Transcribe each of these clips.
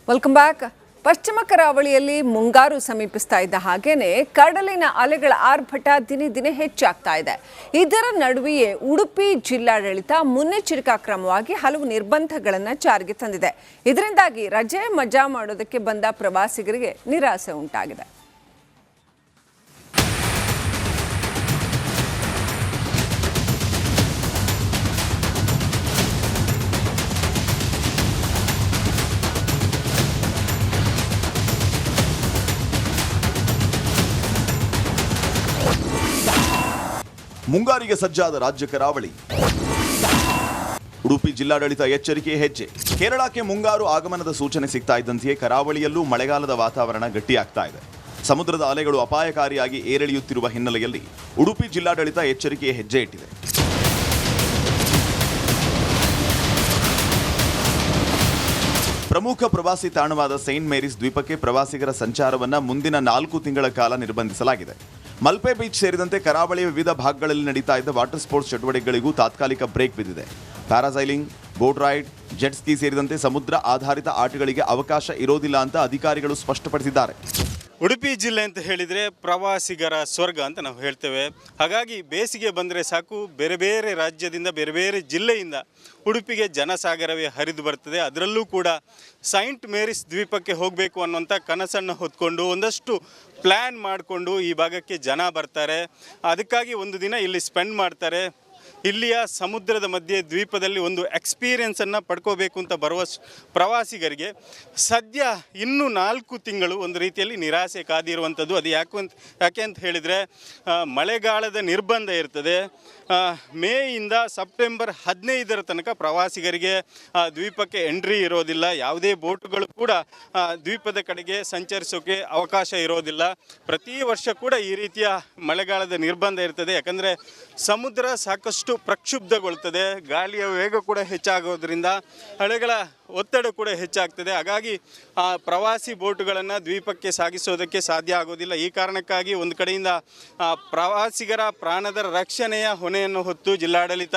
Welcome back. ಪಶ್ಚಿಮ ಕರಾವಳಿಯಲ್ಲಿ ಮುಂಗಾರು ಸಮೀಪಿಸ್ತಾ ಇದ್ದ ಹಾಗೇನೆ ಕಡಲಿನ ಅಲೆಗಳ ಆರ್ಭಟ ದಿನೇ ದಿನೇ ಹೆಚ್ಚಾಗ್ತಾ ಇದೆ. ಇದರ ನಡುವೆಯೇ ಉಡುಪಿ ಜಿಲ್ಲಾಡಳಿತ ಮುನ್ನೆಚ್ಚರಿಕಾ ಕ್ರಮವಾಗಿ ಹಲವು ನಿರ್ಬಂಧಗಳನ್ನು ಜಾರಿಗೆ ತಂದಿದೆ. ಇದರಿಂದಾಗಿ ರಜೆ ಮಜಾ ಮಾಡೋದಕ್ಕೆ ಬಂದ ಪ್ರವಾಸಿಗರಿಗೆ ನಿರಾಸೆ ಉಂಟಾಗಿದೆ. ಮುಂಗಾರಿಗೆ ಸಜ್ಜಾದ ರಾಜ್ಯ ಕರಾವಳಿ. ಉಡುಪಿ ಜಿಲ್ಲಾಡಳಿತ ಎಚ್ಚರಿಕೆ ಹೆಜ್ಜೆ. ಕೇರಳಕ್ಕೆ ಮುಂಗಾರು ಆಗಮನದ ಸೂಚನೆ ಸಿಗ್ತಾ ಇದ್ದಂತೆಯೇ ಕರಾವಳಿಯಲ್ಲೂ ಮಳೆಗಾಲದ ವಾತಾವರಣ ಗಟ್ಟಿಯಾಗ್ತಾ ಇದೆ. ಸಮುದ್ರದ ಅಲೆಗಳು ಅಪಾಯಕಾರಿಯಾಗಿ ಏರಿಳಿಯುತ್ತಿರುವ ಹಿನ್ನೆಲೆಯಲ್ಲಿ ಉಡುಪಿ ಜಿಲ್ಲಾಡಳಿತ ಎಚ್ಚರಿಕೆಯ ಹೆಜ್ಜೆ ಇಟ್ಟಿದೆ. ಪ್ರಮುಖ ಪ್ರವಾಸಿ ತಾಣವಾದ ಸೈಂಟ್ ಮೇರಿಸ್ ದ್ವೀಪಕ್ಕೆ ಪ್ರವಾಸಿಗರ ಸಂಚಾರವನ್ನು ಮುಂದಿನ 4 ತಿಂಗಳ ಕಾಲ ನಿರ್ಬಂಧಿಸಲಾಗಿದೆ. ಮಲ್ಪೆ ಬೀಚ್ ಸೇರಿದಂತೆ ಕರಾವಳಿಯ ವಿವಿಧ ಭಾಗಗಳಲ್ಲಿ ನಡೀತಾ ಇದ್ದ ವಾಟರ್ ಸ್ಪೋರ್ಟ್ಸ್ ಚಟುವಟಿಕೆಗಳಿಗೂ ತಾತ್ಕಾಲಿಕ ಬ್ರೇಕ್ ಬಿದ್ದಿದೆ. Parasailing, boat ride, jet ski ಸೇರಿದಂತೆ ಸಮುದ್ರ ಆಧಾರಿತ ಆಟಗಳಿಗೆ ಅವಕಾಶ ಇರೋದಿಲ್ಲ ಅಂತ ಅಧಿಕಾರಿಗಳು ಸ್ಪಷ್ಟಪಡಿಸಿದ್ದಾರೆ. ಉಡುಪಿ ಜಿಲ್ಲೆ ಅಂತ ಹೇಳಿದರೆ ಪ್ರವಾಸಿಗರ ಸ್ವರ್ಗ ಅಂತ ನಾವು ಹೇಳ್ತೇವೆ. ಹಾಗಾಗಿ ಬೇಸಿಗೆ ಬಂದರೆ ಸಾಕು, ಬೇರೆ ಬೇರೆ ರಾಜ್ಯದಿಂದ ಬೇರೆ ಬೇರೆ ಜಿಲ್ಲೆಯಿಂದ ಉಡುಪಿಗೆ ಜನಸಾಗರವೇ ಹರಿದು ಬರ್ತದೆ. ಅದರಲ್ಲೂ ಕೂಡ ಸೈಂಟ್ ಮೇರಿಸ್ ದ್ವೀಪಕ್ಕೆ ಹೋಗಬೇಕು ಅನ್ನುವಂಥ ಕನಸನ್ನು ಹೊತ್ಕೊಂಡು ಒಂದಷ್ಟು ಪ್ಲ್ಯಾನ್ ಮಾಡಿಕೊಂಡು ಈ ಭಾಗಕ್ಕೆ ಜನ ಬರ್ತಾರೆ. ಅದಕ್ಕಾಗಿ ಒಂದು ದಿನ ಇಲ್ಲಿ ಸ್ಪೆಂಡ್ ಮಾಡ್ತಾರೆ. ಇಲ್ಲಿಯ ಸಮುದ್ರದ ಮಧ್ಯೆ ದ್ವೀಪದಲ್ಲಿ ಒಂದು ಎಕ್ಸ್ಪೀರಿಯೆನ್ಸನ್ನು ಪಡ್ಕೋಬೇಕು ಅಂತ ಬರುವ ಪ್ರವಾಸಿಗರಿಗೆ ಸದ್ಯ ಇನ್ನೂ 4 ತಿಂಗಳು ಒಂದು ರೀತಿಯಲ್ಲಿ ನಿರಾಸೆ ಕಾದಿರುವಂಥದ್ದು. ಅದು ಯಾಕೆ ಅಂತ ಹೇಳಿದರೆ ಮಳೆಗಾಲದ ನಿರ್ಬಂಧ ಇರ್ತದೆ. ಮೇಯಿಂದ ಸೆಪ್ಟೆಂಬರ್ 15ರ ತನಕ ಪ್ರವಾಸಿಗರಿಗೆ ದ್ವೀಪಕ್ಕೆ ಎಂಟ್ರಿ ಇರೋದಿಲ್ಲ. ಯಾವುದೇ ಬೋಟುಗಳು ಕೂಡ ದ್ವೀಪದ ಕಡೆಗೆ ಸಂಚರಿಸೋಕೆ ಅವಕಾಶ ಇರೋದಿಲ್ಲ. ಪ್ರತಿ ವರ್ಷ ಕೂಡ ಈ ರೀತಿಯ ಮಳೆಗಾಲದ ನಿರ್ಬಂಧ ಇರ್ತದೆ. ಯಾಕಂದರೆ ಸಮುದ್ರ ಸಾಕಷ್ಟು ಪ್ರಕ್ಷುಬ್ಧಗೊಳ್ತದೆ, ಗಾಳಿಯ ವೇಗ ಕೂಡ ಹೆಚ್ಚಾಗೋದ್ರಿಂದ ಅಲೆಗಳ ಒತ್ತಡ ಕೂಡ ಹೆಚ್ಚಾಗ್ತದೆ. ಹಾಗಾಗಿ ಪ್ರವಾಸಿ ಬೋಟುಗಳನ್ನು ದ್ವೀಪಕ್ಕೆ ಸಾಗಿಸೋದಕ್ಕೆ ಸಾಧ್ಯ ಆಗೋದಿಲ್ಲ. ಈ ಕಾರಣಕ್ಕಾಗಿ ಒಂದು ಕಡೆಯಿಂದ ಪ್ರವಾಸಿಗರ ಪ್ರಾಣದ ರಕ್ಷಣೆಯ ಹೊಣೆಯನ್ನು ಹೊತ್ತು ಜಿಲ್ಲಾಡಳಿತ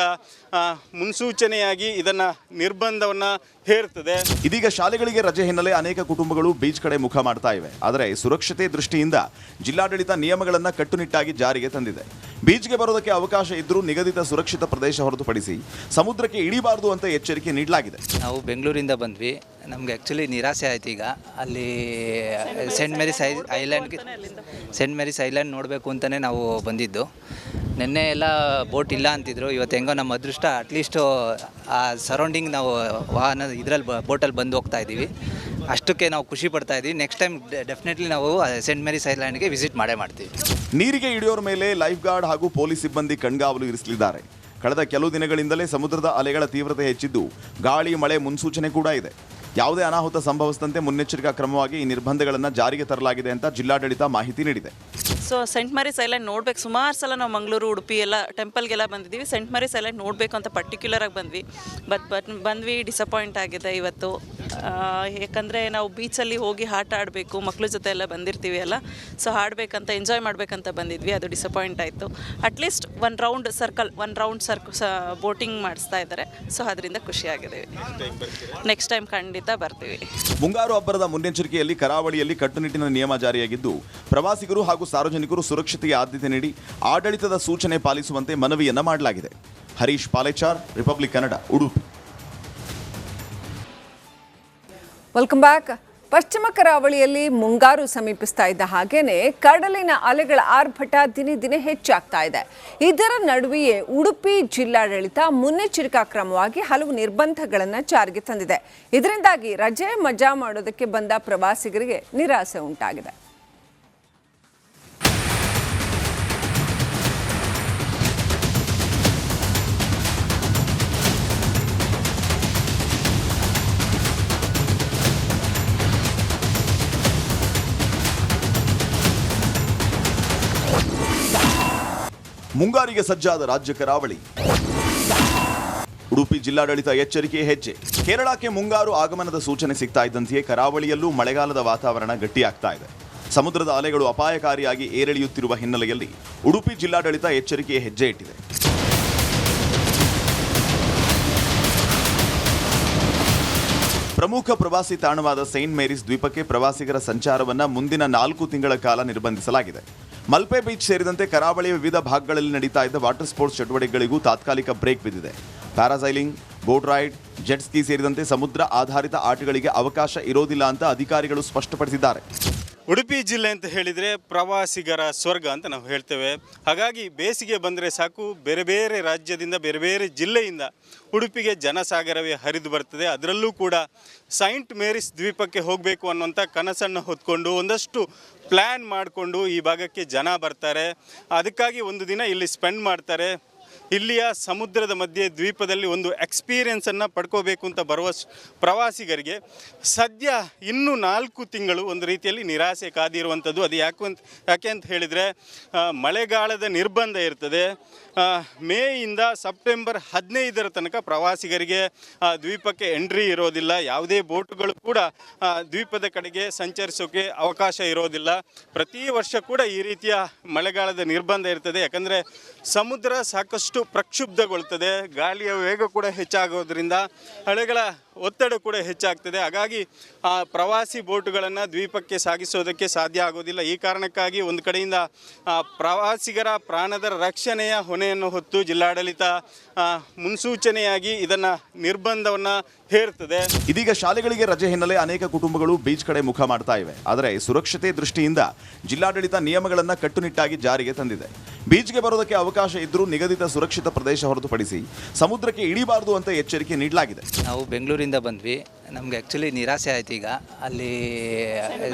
ಮುನ್ಸೂಚನೆಯಾಗಿ ಇದನ್ನು ನಿರ್ಬಂಧವನ್ನು ಹೇರ್ತದೆ. ಇದೀಗ ಶಾಲೆಗಳಿಗೆ ರಜೆ ಹಿನ್ನೆಲೆ ಅನೇಕ ಕುಟುಂಬಗಳು ಬೀಚ್ ಕಡೆ ಮುಖ ಮಾಡ್ತಾ ಇವೆ. ಆದರೆ ಸುರಕ್ಷತೆ ದೃಷ್ಟಿಯಿಂದ ಜಿಲ್ಲಾಡಳಿತ ನಿಯಮಗಳನ್ನು ಕಟ್ಟುನಿಟ್ಟಾಗಿ ಜಾರಿಗೆ ತಂದಿದೆ. ಬೀಚ್ಗೆ ಬರೋದಕ್ಕೆ ಅವಕಾಶ ಇದ್ರೂ ನಿಗದಿತ ಸುರಕ್ಷಿತ ಪ್ರದೇಶ ಹೊರತುಪಡಿಸಿ ಸಮುದ್ರಕ್ಕೆ ಇಳಿಬಾರದು ಅಂತ ಎಚ್ಚರಿಕೆ ನೀಡಲಾಗಿದೆ. ನಾವು ಬೆಂಗಳೂರಿಂದ ಬಂದ್ವಿ. ನಮಗೆ ಆ್ಯಕ್ಚುಲಿ ನಿರಾಸೆ ಆಯ್ತು. ಈಗ ಅಲ್ಲಿ ಸೆಂಟ್ ಮೇರಿಸ್ ಐಲ್ಯಾಂಡ್ ನೋಡಬೇಕು ಅಂತಲೇ ನಾವು ಬಂದಿದ್ದು. ನಿನ್ನೆ ಎಲ್ಲ ಬೋಟ್ ಇಲ್ಲ ಅಂತಿದ್ರು. ಇವತ್ತು ಹೆಂಗೋ ನಮ್ಮ ಅದೃಷ್ಟ, ಅಟ್ಲೀಸ್ಟು ಆ ಸರೌಂಡಿಂಗ್ ನಾವು ವಾಹನ ಇದರಲ್ಲಿ ಬೋಟಲ್ಲಿ ಬಂದು ಹೋಗ್ತಾ ಇದ್ದೀವಿ. ಅಷ್ಟಕ್ಕೆ ನಾವು ಖುಷಿ ಪಡ್ತಾ ಇದ್ದೀವಿ. ನೆಕ್ಸ್ಟ್ ಟೈಮ್ ಡೆಫಿನೆಟ್ಲಿ ನಾವು ಸೆಂಟ್ ಮೇರಿಸ್ ಐಲ್ಯಾಂಡ್ಗೆ ವಿಸಿಟ್ ಮಾಡ್ತೀವಿ. ನೀರಿಗೆ ಇಳಿಯೋರ ಮೇಲೆ ಲೈಫ್ ಗಾರ್ಡ್ ಹಾಗೂ ಪೊಲೀಸ್ ಸಿಬ್ಬಂದಿ ಕಣ್ಗಾವಲು ಇರಿಸಲಿದ್ದಾರೆ. ಕಳೆದ ಕೆಲವು ದಿನಗಳಿಂದಲೇ ಸಮುದ್ರದ ಅಲೆಗಳ ತೀವ್ರತೆ ಹೆಚ್ಚಿದ್ದು ಗಾಳಿ ಮಳೆ ಮುನ್ಸೂಚನೆ ಕೂಡ ಇದೆ. ಯಾವುದೇ ಅನಾಹುತ ಸಂಭವಿಸದಂತೆ ಮುನ್ನೆಚ್ಚರಿಕಾ ಕ್ರಮವಾಗಿ ಈ ನಿರ್ಬಂಧಗಳನ್ನು ಜಾರಿಗೆ ತರಲಾಗಿದೆ ಅಂತ ಜಿಲ್ಲಾಡಳಿತ ಮಾಹಿತಿ ನೀಡಿದೆ. ಸೊ ಸೆಂಟ್ ಮೇರಿಸ್ ಐಲ್ಯಾಂಡ್ ನೋಡ್ಬೇಕು. ಸುಮಾರು ಸಲ ನಾವು ಮಂಗಳೂರು, ಉಡುಪಿ ಎಲ್ಲ ಟೆಂಪಲ್ಗೆಲ್ಲ ಬಂದಿದ್ದೀವಿ. ಸೆಂಟ್ ಮೇರಿಸ್ ಐಲ್ಯಾಂಡ್ ನೋಡಬೇಕು ಅಂತ ಪರ್ಟಿಕ್ಯುಲರಾಗಿ ಬಂದ್ವಿ. ಡಿಸಪಾಯಿಂಟ್ ಆಗಿದೆ ಇವತ್ತು. ಯಾಕಂದರೆ ನಾವು ಬೀಚಲ್ಲಿ ಹೋಗಿ ಆಟ ಆಡಬೇಕು, ಮಕ್ಳ ಜೊತೆ ಎಲ್ಲ ಬಂದಿರ್ತೀವಿ ಅಲ್ಲ, ಸೊ ಆಡಬೇಕಂತ ಎಂಜಾಯ್ ಮಾಡಬೇಕಂತ ಬಂದಿದ್ವಿ. ಅದು ಡಿಸಪಾಯಿಂಟ್ ಆಯಿತು. ಅಟ್ಲೀಸ್ಟ್ ಒನ್ ರೌಂಡ್ ಬೋಟಿಂಗ್ ಮಾಡಿಸ್ತಾ ಇದ್ದಾರೆ. ಸೊ ಅದರಿಂದ ಖುಷಿಯಾಗಿದ್ದೀವಿ. ನೆಕ್ಸ್ಟ್ ಟೈಮ್ ಖಂಡಿತ ಬರ್ತೀವಿ. ಮುಂಗಾರು ಹಬ್ಬರದ ಮುನ್ನೆಚ್ಚರಿಕೆಯಲ್ಲಿ ಕರಾವಳಿಯಲ್ಲಿ ಕಟ್ಟುನಿಟ್ಟಿನ ನಿಯಮ ಜಾರಿಯಾಗಿದ್ದು ಪ್ರವಾಸಿಗರು ಹಾಗೂ ಸಾರ್ವಜನಿಕರು ಸುರಕ್ಷತೆಗೆ ಆದ್ಯತೆ ನೀಡಿ ಆಡಳಿತದ ಸೂಚನೆ ಪಾಲಿಸುವಂತೆ ಮನವಿಯನ್ನ ಮಾಡಲಾಗಿದೆ. Harish Palechar, republic Kannada, Udupi. Welcome back. ಪಶ್ಚಿಮ ಕರಾವಳಿಯಲ್ಲಿ ಮುಂಗಾರು ಸಮೀಪಿಸ್ತಾ ಇದ್ದ ಹಾಗೇನೆ ಕಡಲಿನ ಅಲೆಗಳ ಆರ್ಭಟ ದಿನೇ ದಿನೇ ಹೆಚ್ಚಾಗ್ತಾ ಇದೆ. ಇದರ ನಡುವೆಯೇ ಉಡುಪಿ ಜಿಲ್ಲಾಡಳಿತ ಮುನ್ನೆಚ್ಚರಿಕಾ ಕ್ರಮವಾಗಿ ಹಲವು ನಿರ್ಬಂಧಗಳನ್ನು ಜಾರಿಗೆ ತಂದಿದೆ. ಇದರಿಂದಾಗಿ ರಜೆ ಮಜಾ ಮಾಡೋದಕ್ಕೆ ಬಂದ ಪ್ರವಾಸಿಗರಿಗೆ ನಿರಾಸೆ ಉಂಟಾಗಿದೆ. ಮುಂಗಾರಿಗೆ ಸಜ್ಜಾದ ರಾಜ್ಯ ಕರಾವಳಿ. ಉಡುಪಿ ಜಿಲ್ಲಾಡಳಿತ ಎಚ್ಚರಿಕೆ ಹೆಜ್ಜೆ. ಕೇರಳಕ್ಕೆ ಮುಂಗಾರು ಆಗಮನದ ಸೂಚನೆ ಸಿಗ್ತಾ ಇದ್ದಂತೆಯೇ ಕರಾವಳಿಯಲ್ಲೂ ಮಳೆಗಾಲದ ವಾತಾವರಣ ಗಟ್ಟಿಯಾಗ್ತಾ ಇದೆ. ಸಮುದ್ರದ ಅಲೆಗಳು ಅಪಾಯಕಾರಿಯಾಗಿ ಏರಿಳಿಯುತ್ತಿರುವ ಹಿನ್ನೆಲೆಯಲ್ಲಿ ಉಡುಪಿ ಜಿಲ್ಲಾಡಳಿತ ಎಚ್ಚರಿಕೆಯ ಹೆಜ್ಜೆ ಇಟ್ಟಿದೆ. ಪ್ರಮುಖ ಪ್ರವಾಸಿ ತಾಣವಾದ ಸೈಂಟ್ ಮೇರಿಸ್ ದ್ವೀಪಕ್ಕೆ ಪ್ರವಾಸಿಗರ ಸಂಚಾರವನ್ನು ಮುಂದಿನ 4 ತಿಂಗಳ ಕಾಲ ನಿರ್ಬಂಧಿಸಲಾಗಿದೆ. ಮಲ್ಪೆ ಬೀಚ್ ಸೇರಿದಂತೆ ಕರಾವಳಿಯ ವಿವಿಧ ಭಾಗಗಳಲ್ಲಿ ನಡೀತಾ ಇದ್ದ ವಾಟರ್ ಸ್ಪೋರ್ಟ್ಸ್ ಚಟುವಟಿಕೆಗಳಿಗೂ ತಾತ್ಕಾಲಿಕ ಬ್ರೇಕ್ ಬಿದ್ದಿದೆ. Parasailing, boat ride, jet ski ಸೇರಿದಂತೆ ಸಮುದ್ರ ಆಧಾರಿತ ಆಟಗಳಿಗೆ ಅವಕಾಶ ಇರೋದಿಲ್ಲ ಅಂತ ಅಧಿಕಾರಿಗಳು ಸ್ಪಷ್ಟಪಡಿಸಿದ್ದಾರೆ. ಉಡುಪಿ ಜಿಲ್ಲೆ ಅಂತ ಹೇಳಿದರೆ ಪ್ರವಾಸಿಗರ ಸ್ವರ್ಗ ಅಂತ ನಾವು ಹೇಳ್ತೇವೆ. ಹಾಗಾಗಿ ಬೇಸಿಗೆ ಬಂದರೆ ಸಾಕು ಬೇರೆ ಬೇರೆ ರಾಜ್ಯದಿಂದ ಬೇರೆ ಬೇರೆ ಜಿಲ್ಲೆಯಿಂದ ಉಡುಪಿಗೆ ಜನಸಾಗರವೇ ಹರಿದು ಬರ್ತದೆ. ಅದರಲ್ಲೂ ಕೂಡ ಸೈಂಟ್ ಮೇರಿಸ್ ದ್ವೀಪಕ್ಕೆ ಹೋಗಬೇಕು ಅನ್ನುವಂಥ ಕನಸನ್ನು ಹೊತ್ಕೊಂಡು ಒಂದಷ್ಟು ಪ್ಲ್ಯಾನ್ ಮಾಡಿಕೊಂಡು ಈ ಭಾಗಕ್ಕೆ ಜನ ಬರ್ತಾರೆ. ಅದಕ್ಕಾಗಿ ಒಂದು ದಿನ ಇಲ್ಲಿ ಸ್ಪೆಂಡ್ ಮಾಡ್ತಾರೆ. ಇಲ್ಲಿಯ ಸಮುದ್ರದ ಮಧ್ಯೆ ದ್ವೀಪದಲ್ಲಿ ಒಂದು ಎಕ್ಸ್ಪೀರಿಯನ್ಸನ್ನು ಪಡ್ಕೋಬೇಕು ಅಂತ ಬರುವ ಪ್ರವಾಸಿಗರಿಗೆ ಸದ್ಯ ಇನ್ನೂ 4 ತಿಂಗಳು ಒಂದು ರೀತಿಯಲ್ಲಿ ನಿರಾಸೆ ಕಾದಿರುವಂಥದ್ದು. ಅದು ಯಾಕೆ ಅಂತ ಹೇಳಿದರೆ ಮಳೆಗಾಲದ ನಿರ್ಬಂಧ ಇರ್ತದೆ. ಮೇಯಿಂದ ಸೆಪ್ಟೆಂಬರ್ 15ರ ತನಕ ಪ್ರವಾಸಿಗರಿಗೆ ದ್ವೀಪಕ್ಕೆ ಎಂಟ್ರಿ ಇರೋದಿಲ್ಲ. ಯಾವುದೇ ಬೋಟುಗಳು ಕೂಡ ದ್ವೀಪದ ಕಡೆಗೆ ಸಂಚರಿಸೋಕೆ ಅವಕಾಶ ಇರೋದಿಲ್ಲ. ಪ್ರತಿ ವರ್ಷ ಕೂಡ ಈ ರೀತಿಯ ಮಳೆಗಾಲದ ನಿರ್ಬಂಧ ಇರ್ತದೆ. ಯಾಕಂದರೆ ಸಮುದ್ರ ಸಾಕಷ್ಟು ಪ್ರಕ್ಷುಬ್ಧಗೊಳ್ತದೆ, ಗಾಳಿಯ ವೇಗ ಕೂಡ ಹೆಚ್ಚಾಗೋದ್ರಿಂದ ಅಲೆಗಳ ಒತ್ತಡ ಕೂಡ ಹೆಚ್ಚಾಗ್ತದೆ. ಹಾಗಾಗಿ ಪ್ರವಾಸಿ ಬೋಟುಗಳನ್ನು ದ್ವೀಪಕ್ಕೆ ಸಾಗಿಸೋದಕ್ಕೆ ಸಾಧ್ಯ ಆಗೋದಿಲ್ಲ. ಈ ಕಾರಣಕ್ಕಾಗಿ ಒಂದು ಕಡೆಯಿಂದ ಪ್ರವಾಸಿಗರ ಪ್ರಾಣದ ರಕ್ಷಣೆಯ ಹೊಣೆಯನ್ನು ಹೊತ್ತು ಜಿಲ್ಲಾಡಳಿತ ಮುನ್ಸೂಚನೆಯಾಗಿ ಇದನ್ನು ನಿರ್ಬಂಧವನ್ನು ಹೇರ್ತದೆ. ಇದೀಗ ಶಾಲೆಗಳಿಗೆ ರಜೆ ಹಿನ್ನೆಲೆ ಅನೇಕ ಕುಟುಂಬಗಳು ಬೀಚ್ ಕಡೆ ಮುಖ ಮಾಡ್ತಾ ಇವೆ. ಆದರೆ ಸುರಕ್ಷತೆ ದೃಷ್ಟಿಯಿಂದ ಜಿಲ್ಲಾಡಳಿತ ನಿಯಮಗಳನ್ನು ಕಟ್ಟುನಿಟ್ಟಾಗಿ ಜಾರಿಗೆ ತಂದಿದೆ. ಬೀಚ್ಗೆ ಬರೋದಕ್ಕೆ ಅವಕಾಶ ಇದ್ದರೂ ನಿಗದಿತ ಸುರಕ್ಷಿತ ಪ್ರದೇಶ ಹೊರತುಪಡಿಸಿ ಸಮುದ್ರಕ್ಕೆ ಇಳಿಬಾರದು ಅಂತ ಎಚ್ಚರಿಕೆ ನೀಡಲಾಗಿದೆ. ನಾವು ಬೆಂಗಳೂರಿಂದ ಬಂದ್ವಿ. ನಮಗೆ ಆ್ಯಕ್ಚುಲಿ ನಿರಾಸೆ ಆಯ್ತು. ಈಗ ಅಲ್ಲಿ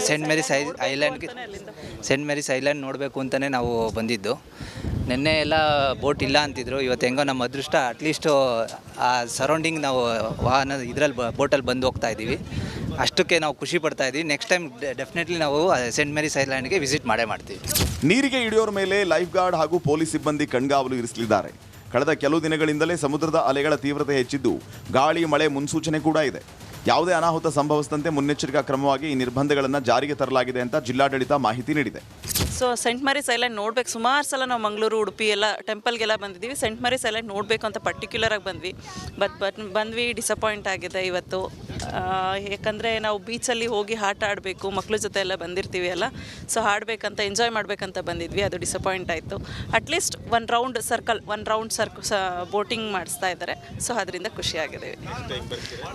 ಸೆಂಟ್ ಮೇರಿಸ್ ಐಲ್ಯಾಂಡ್ ನೋಡಬೇಕು ಅಂತಲೇ ನಾವು ಬಂದಿದ್ದು. ನಿನ್ನೆ ಎಲ್ಲ ಬೋಟ್ ಇಲ್ಲ ಅಂತಿದ್ರು. ಇವತ್ತು ಹೆಂಗೋ ನಮ್ಮ ಅದೃಷ್ಟ ಅಟ್ಲೀಸ್ಟು ಆ ಸರೌಂಡಿಂಗ್ ನಾವು ಇದರಲ್ಲಿ ಬೋಟಲ್ಲಿ ಬಂದು ಹೋಗ್ತಾ ಇದ್ದೀವಿ. ಅಷ್ಟಕ್ಕೆ ನಾವು ಖುಷಿ ಪಡ್ತಾ ಇದ್ದೀವಿ. ನೆಕ್ಸ್ಟ್ ಟೈಮ್ ಡೆಫಿನೆಟ್ಲಿ ನಾವು ಸೆಂಟ್ ಮೇರಿಸ್ ಐಲ್ಯಾಂಡ್ಗೆ ವಿಸಿಟ್ ಮಾಡೇ ಮಾಡ್ತೀವಿ. ನೀರಿಗೆ ಇಳಿಯೋರ ಮೇಲೆ ಲೈಫ್ ಗಾರ್ಡ್ ಹಾಗೂ ಪೊಲೀಸ್ ಸಿಬ್ಬಂದಿ ಕಣ್ಗಾವಲು ಇರಿಸಲಿದ್ದಾರೆ. ಕಳೆದ ಕೆಲವು ದಿನಗಳಿಂದಲೇ ಸಮುದ್ರದ ಅಲೆಗಳ ತೀವ್ರತೆ ಹೆಚ್ಚಿದ್ದು ಗಾಳಿ ಮಳೆ ಮುನ್ಸೂಚನೆ ಕೂಡ ಇದೆ. ಯಾವುದೇ ಅನಾಹುತ ಸಂಭವಿಸದಂತೆ ಮುನ್ನೆಚ್ಚರಿಕಾ ಕ್ರಮವಾಗಿ ಈ ನಿರ್ಬಂಧಗಳನ್ನು ಜಾರಿಗೆ ತರಲಾಗಿದೆ ಅಂತ ಜಿಲ್ಲಾಡಳಿತ ಮಾಹಿತಿ ನೀಡಿದೆ. ಸೊ ಸೆಂಟ್ ಮೇರಿಸ್ ಐಲ್ಯಾಂಡ್ ನೋಡ್ಬೇಕು. ಸುಮಾರು ಸಲ ನಾವು ಮಂಗಳೂರು, ಉಡುಪಿ ಎಲ್ಲ ಟೆಂಪಲ್ಗೆಲ್ಲ ಬಂದಿದ್ದೀವಿ. ಸೆಂಟ್ ಮೇರಿಸ್ ಐಲ್ಯಾಂಡ್ ನೋಡಬೇಕು ಅಂತ ಪರ್ಟಿಕ್ಯುಲರಾಗಿ ಬಂದ್ವಿ. ಡಿಸಪಾಯಿಂಟ್ ಆಗಿದೆ ಇವತ್ತು. ಯಾಕಂದರೆ ನಾವು ಬೀಚಲ್ಲಿ ಹೋಗಿ ಆಟ ಆಡಬೇಕು, ಮಕ್ಳ ಜೊತೆ ಎಲ್ಲ ಬಂದಿರ್ತೀವಿ ಅಲ್ಲ, ಸೊ ಆಡಬೇಕಂತ ಎಂಜಾಯ್ ಮಾಡಬೇಕಂತ ಬಂದಿದ್ವಿ. ಅದು ಡಿಸಪಾಯಿಂಟ್ ಆಯಿತು. ಅಟ್ಲೀಸ್ಟ್ ಒನ್ ರೌಂಡ್ ಬೋಟಿಂಗ್ ಮಾಡಿಸ್ತಾ ಇದ್ದಾರೆ. ಸೊ ಅದರಿಂದ ಖುಷಿಯಾಗಿದ್ದೀವಿ.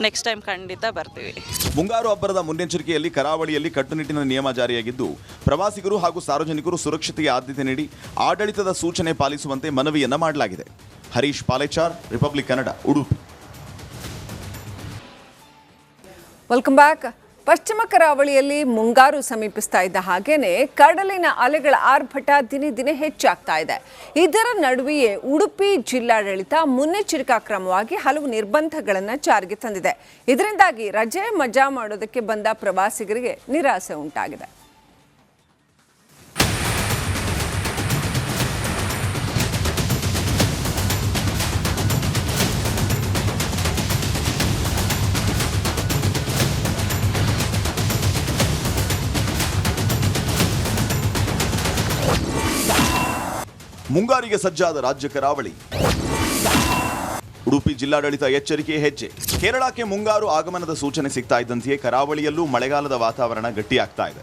ನೆಕ್ಸ್ಟ್ ಟೈಮ್ ಖಂಡಿತ ಬರ್ತೀವಿ. ಮುಂಗಾರು ಹಬ್ಬದ ಮುನ್ನೆಚ್ಚರಿಕೆಯಲ್ಲಿ ಕರಾವಳಿಯಲ್ಲಿ ಕಟ್ಟುನಿಟ್ಟಿನ ನಿಯಮ ಜಾರಿಯಾಗಿದ್ದು ಪ್ರವಾಸಿಗರು ಹಾಗೂ ಸಾರ್ವಜನಿಕರು ಸುರಕ್ಷತೆಗೆ ಆದ್ಯತೆ ನೀಡಿ ಆಡಳಿತದ ಸೂಚನೆ ಪಾಲಿಸುವಂತೆ ಮನವಿಯನ್ನ ಮಾಡಲಾಗಿದೆ. Harish Palechar, republic Kannada, Udupi. Welcome back. ಪಶ್ಚಿಮ ಕರಾವಳಿಯಲ್ಲಿ ಮುಂಗಾರು ಸಮೀಪಿಸ್ತಾ ಇದ್ದ ಹಾಗೇನೆ ಕಡಲಿನ ಅಲೆಗಳ ಆರ್ಭಟ ದಿನೇ ದಿನೇ ಹೆಚ್ಚಾಗ್ತಾ ಇದೆ. ಇದರ ನಡುವೆಯೇ ಉಡುಪಿ ಜಿಲ್ಲಾಡಳಿತ ಮುನ್ನೆಚ್ಚರಿಕಾ ಕ್ರಮವಾಗಿ ಹಲವು ನಿರ್ಬಂಧಗಳನ್ನು ಜಾರಿಗೆ ತಂದಿದೆ. ಇದರಿಂದಾಗಿ ರಜೆ ಮಜಾ ಮಾಡೋದಕ್ಕೆ ಬಂದ ಪ್ರವಾಸಿಗರಿಗೆ ನಿರಾಸೆ ಉಂಟಾಗಿದೆ. ಮುಂಗಾರಿಗೆ ಸಜ್ಜಾದ ರಾಜ್ಯ ಕರಾವಳಿ. ಉಡುಪಿ ಜಿಲ್ಲಾಡಳಿತ ಎಚ್ಚರಿಕೆ ಹೆಜ್ಜೆ. ಕೇರಳಕ್ಕೆ ಮುಂಗಾರು ಆಗಮನದ ಸೂಚನೆ ಸಿಗ್ತಾ ಇದ್ದಂತೆಯೇ ಕರಾವಳಿಯಲ್ಲೂ ಮಳೆಗಾಲದ ವಾತಾವರಣ ಗಟ್ಟಿಯಾಗ್ತಾ ಇದೆ.